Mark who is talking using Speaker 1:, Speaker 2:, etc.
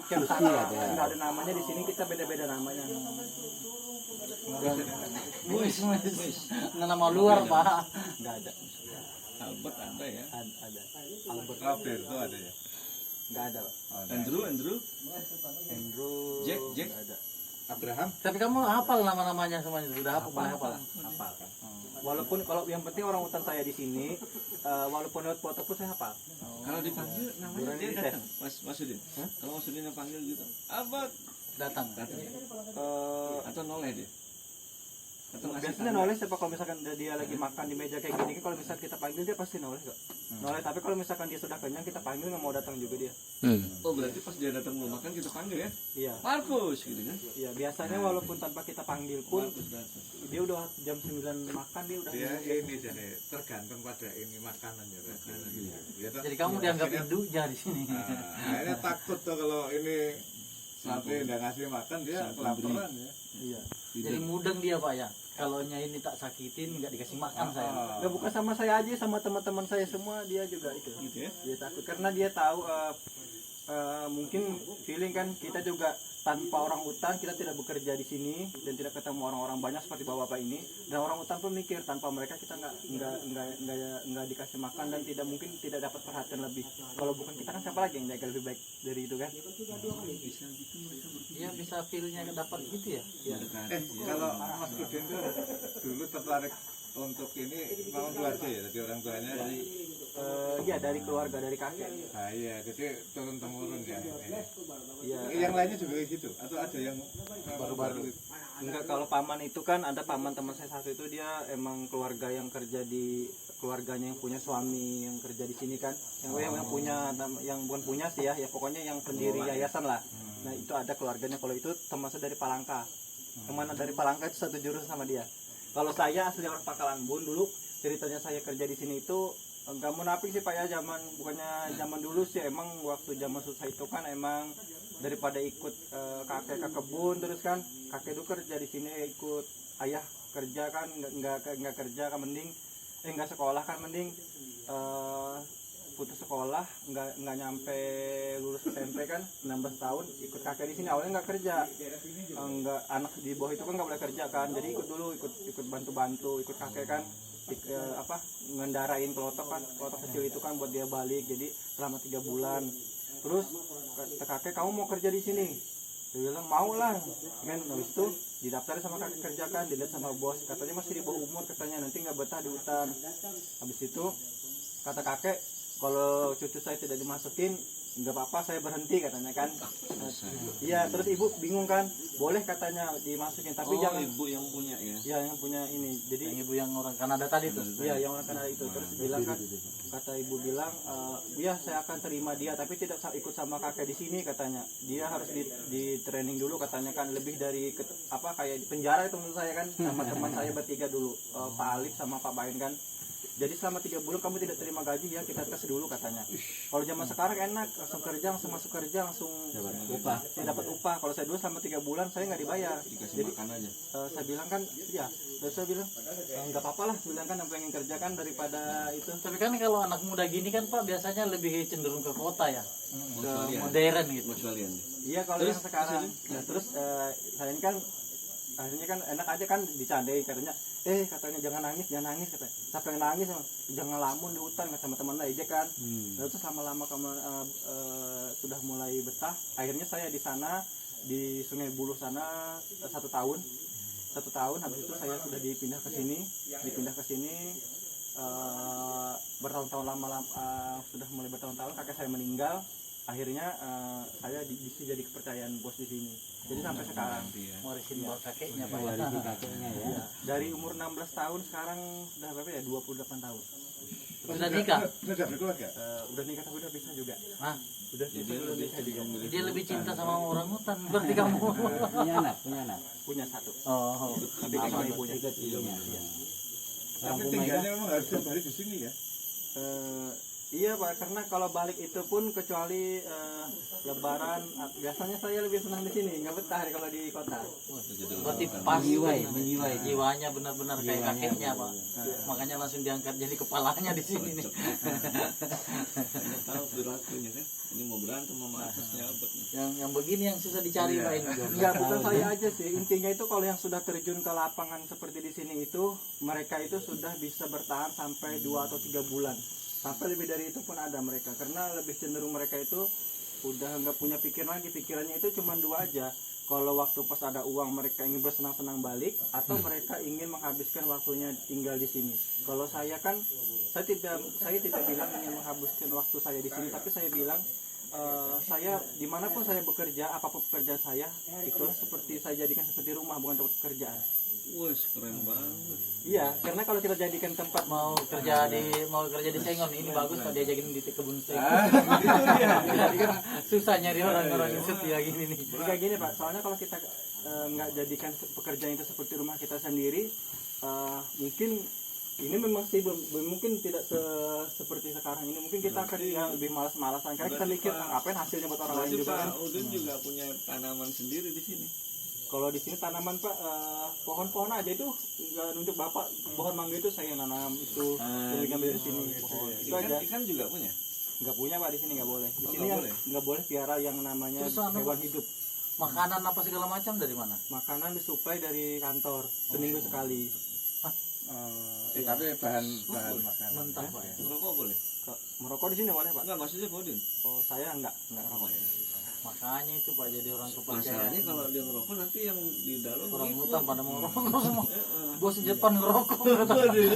Speaker 1: tiap sana nggak ada namanya, di sini kita beda-beda namanya.
Speaker 2: Wis. Nggak nama luar, Pak.
Speaker 1: Nggak ada.
Speaker 3: Albert ada ya.
Speaker 1: Ada. Albert
Speaker 3: Alberto ada ya.
Speaker 1: nggak ada, Pak.
Speaker 3: Andrew.
Speaker 1: Andrew
Speaker 3: Jack.
Speaker 1: nggak ada.
Speaker 3: Abraham.
Speaker 2: Tapi kamu hafal nama-namanya semuanya, sudah hafal.
Speaker 1: Hafal. Walaupun kalau yang penting orang hutan saya di sini, walaupun lewat foto pun saya hafal.
Speaker 3: Kalau dipanggil namanya dia datang. Mas Udin. Kalau Mas Udin panggil gitu, Albert
Speaker 2: Datang.
Speaker 1: Atau
Speaker 3: noleh dia. Atau
Speaker 1: biasanya noleh siapa, kalau misalkan dia lagi makan di meja kayak gini, kalau misalkan kita panggil dia pasti noleh kok. Noleh, tapi kalau misalkan dia sudah kenyang kita panggil nggak mau datang juga dia.
Speaker 3: Oh berarti pas dia datang mau makan kita panggil ya?
Speaker 1: Iya.
Speaker 3: Markus gitu kan?
Speaker 1: Iya, biasanya walaupun tanpa kita panggil pun dia udah jam 9 makan dia udah.
Speaker 4: Dia ini jadi tergantung pada ini makanannya.
Speaker 2: Jadi kamu dianggap induknya di sini.
Speaker 4: Akhirnya takut tuh kalau ini sampai nggak ngasih makan dia kelaparan ya.
Speaker 1: Iya.
Speaker 2: Jadi mudeng dia, Pak ya. Kalau ini tak sakitin nggak dikasih makan saya.
Speaker 1: Nggak, bukan sama saya aja, sama teman-teman saya semua dia juga itu.
Speaker 3: Gitu ya?
Speaker 1: Dia takut karena dia tahu mungkin feeling kan kita juga tanpa orang hutan kita tidak bekerja di sini dan tidak ketemu orang-orang banyak seperti bapak-bapak ini, dan orang hutan pun mikir tanpa mereka kita nggak dikasih makan dan tidak mungkin tidak dapat perhatian lebih. Kalau bukan kita kan siapa lagi yang jaga lebih baik dari itu kan?
Speaker 2: Iya, bisa feel-nya dapat gitu ya.
Speaker 4: Kalau Mas Udin tuh dulu tertarik untuk ini mau keluarga ya, jadi orang tuanya
Speaker 1: Iya, dari keluarga, dari kakek.
Speaker 4: nah, iya, jadi turun temurun ya.
Speaker 1: Iya.
Speaker 4: Yang lainnya juga kayak gitu atau ada yang baru-baru?
Speaker 1: Enggak, kalau paman itu kan ada paman teman saya satu itu dia emang keluarga yang kerja di keluarganya yang punya suami yang kerja di sini kan, yang punya, yang bukan punya sih ya pokoknya yang pendiri yayasan lah. Nah itu ada keluarganya. Kalau itu teman saya dari Palangka, teman dari Palangka itu satu jurusan sama dia. Kalau saya asli orang Pangkalanbun, dulu ceritanya saya kerja di sini itu enggak munafik sih Pak ya, bukannya zaman dulu sih, emang waktu zaman susah itu kan emang daripada ikut kakek ke kebun terus kan, kakek itu kerja di sini, ikut ayah kerja kan, nggak kerja kan mending nggak sekolah kan mending putus sekolah, nggak nyampe lulus SMP kan 16 tahun ikut kakek di sini. Awalnya nggak kerja, nggak, anak di bawah itu kan nggak boleh kerja kan, jadi ikut dulu, ikut bantu ikut kakek kan, ngendarain kelotok kecil itu kan buat dia balik. Jadi selama 3 bulan. Terus kata kakek, kamu mau kerja di sini? Dia bilang mau lah kan. Habis itu didaftarin sama kakek kerja kan, dilihat sama bos, katanya masih di bawah umur katanya, nanti nggak betah di hutan. Habis itu kata kakek, kalau cucu saya tidak dimasukin nggak apa-apa, saya berhenti katanya kan. Iya, terus ibu bingung kan, boleh katanya dimasukin tapi jangan.
Speaker 3: Ibu yang punya ya?
Speaker 1: Iya, yang punya ini. Jadi
Speaker 2: Yang ibu yang orang Kanada tadi tuh.
Speaker 1: iya, yang orang Kanada itu. Terus bilang kan, kata ibu bilang, ya saya akan terima dia tapi tidak ikut sama kakek di sini katanya. Dia harus di training dulu katanya kan, lebih dari kayak di penjara itu menurut saya kan, sama teman saya bertiga dulu, Pak Alif sama Pak Bain kan. Jadi selama 3 bulan kamu tidak terima gaji ya, kita tes dulu katanya. Kalau zaman sekarang enak, langsung kerja, masuk kerja langsung upah, dapat upah. Kalau saya dulu selama 3 bulan saya nggak dibayar.
Speaker 3: Dikasih makan aja.
Speaker 1: Saya bilang kan, ya, terus saya bilang nggak apa-apa lah, bilang kan yang pengen kerja kan daripada itu.
Speaker 2: Tapi kan kalau anak muda gini kan Pak biasanya lebih cenderung ke kota ya, ke
Speaker 3: Australia.
Speaker 2: modern gitu.
Speaker 3: Australian.
Speaker 1: Iya kalau yang sekarang. Nah, terus saya ini kan akhirnya kan enak aja kan, dicandai katanya. Katanya jangan nangis katanya. Siapa yang nangis, jangan lamun di hutan sama teman aja kan. Lalu terus lama-lama kamu sudah mulai betah. Akhirnya saya di sana di Sungai Buloh sana 1 tahun. 1 tahun, habis itu saya sudah dipindah ke sini. Bertahun-tahun sudah mulai bertahun-tahun kakek saya meninggal. Akhirnya saya jadi kepercayaan bos di sini. Jadi sampai sekarang
Speaker 2: Warisin buat kakeknya Pak.
Speaker 5: Warisi kakeknya ya.
Speaker 1: dari umur 16 tahun sekarang sudah berapa ya, 28 tahun.
Speaker 2: Sudah nikah?
Speaker 4: Sudah berkeluarga?
Speaker 1: Udah nikah tapi udah bisa juga.
Speaker 2: Hah?
Speaker 1: Udah nikah juga.
Speaker 2: Dia lebih cinta sama orang hutan berarti kamu.
Speaker 5: Punya anak.
Speaker 1: Punya 1.
Speaker 2: Oh.
Speaker 1: Tapi sama ibunya.
Speaker 5: Ikut ibunya.
Speaker 4: Tapi tinggalnya memang harus tiap hari di sini ya?
Speaker 1: Iya Pak, karena kalau balik itu pun kecuali Lebaran, biasanya saya lebih senang di sini, nggak betah kalau di kota.
Speaker 2: Berarti pas
Speaker 5: menjiwai.
Speaker 2: jiwanya benar-benar kayak kakeknya Pak. Makanya langsung diangkat jadi kepalanya di sini nih.
Speaker 3: Nggak tahu perilakunya kan. Ini mau berantem sama atasnya apa nih.
Speaker 2: Yang begini yang susah dicari Pak ini.
Speaker 1: Enggak, bukan saya aja sih. Intinya itu kalau yang sudah terjun ke lapangan seperti di sini itu, mereka itu sudah bisa bertahan sampai 2 atau 3 bulan. Sampai lebih dari itu pun ada mereka. Karena lebih cenderung mereka itu udah nggak punya pikiran lagi. Pikirannya itu cuma 2 aja. Kalau waktu pas ada uang mereka ingin bersenang-senang balik, atau mereka ingin menghabiskan waktunya tinggal di sini. Kalau saya kan, saya tidak bilang ingin menghabiskan waktu saya di sini, tapi saya bilang saya dimanapun saya bekerja, apapun pekerjaan saya, itulah seperti saya jadikan seperti rumah, bukan tempat pekerjaan.
Speaker 3: Wah, keren banget.
Speaker 1: Iya, karena kalau kita jadikan tempat
Speaker 2: mau kerja di Sengon ini bagus Pak diajakin di kebun sengon. Susah nyari orang-orang yang setia gini nih.
Speaker 1: kayak gini Pak, soalnya kalau kita nggak jadikan pekerjaan itu seperti rumah kita sendiri, mungkin ini memang sih mungkin tidak seperti sekarang ini. Mungkin kita akan lebih malas-malasan karena kita mikir ngapain hasilnya buat orang lain
Speaker 3: Berarti
Speaker 1: juga kan.
Speaker 3: Pak Udin juga punya tanaman sendiri di sini.
Speaker 1: Kalau di sini tanaman Pak, pohon-pohon aja itu nggak nunjuk Bapak, pohon mangga itu saya nanam itu, ngambil dari sini pohon. Itu aja.
Speaker 3: Ikan juga punya.
Speaker 1: Nggak punya Pak, di sini nggak boleh. Di
Speaker 3: Oh,
Speaker 1: sini
Speaker 3: nggak
Speaker 1: yang
Speaker 3: boleh?
Speaker 1: nggak boleh piara yang namanya
Speaker 2: Terus
Speaker 1: hewan hidup.
Speaker 2: Makanan apa segala macam dari mana?
Speaker 1: Makanan disuplai dari kantor seminggu sekali.
Speaker 4: Tapi bahan makanan.
Speaker 2: Mentah Pak ya.
Speaker 3: Merokok boleh?
Speaker 1: Merokok di sini boleh Pak?
Speaker 3: Enggak, maksudnya Pak Udin.
Speaker 1: Oh saya enggak
Speaker 3: Oh,
Speaker 1: rokok.
Speaker 3: ya.
Speaker 2: Makanya itu Pak jadi orang kepercayaan.
Speaker 3: Masalahnya kalau dia ngerokok nanti yang di dalam
Speaker 2: Orang
Speaker 3: ngikut.
Speaker 2: hutan pada mau ngerokok semua. Bos Jepang ngerokok.
Speaker 3: Aduh.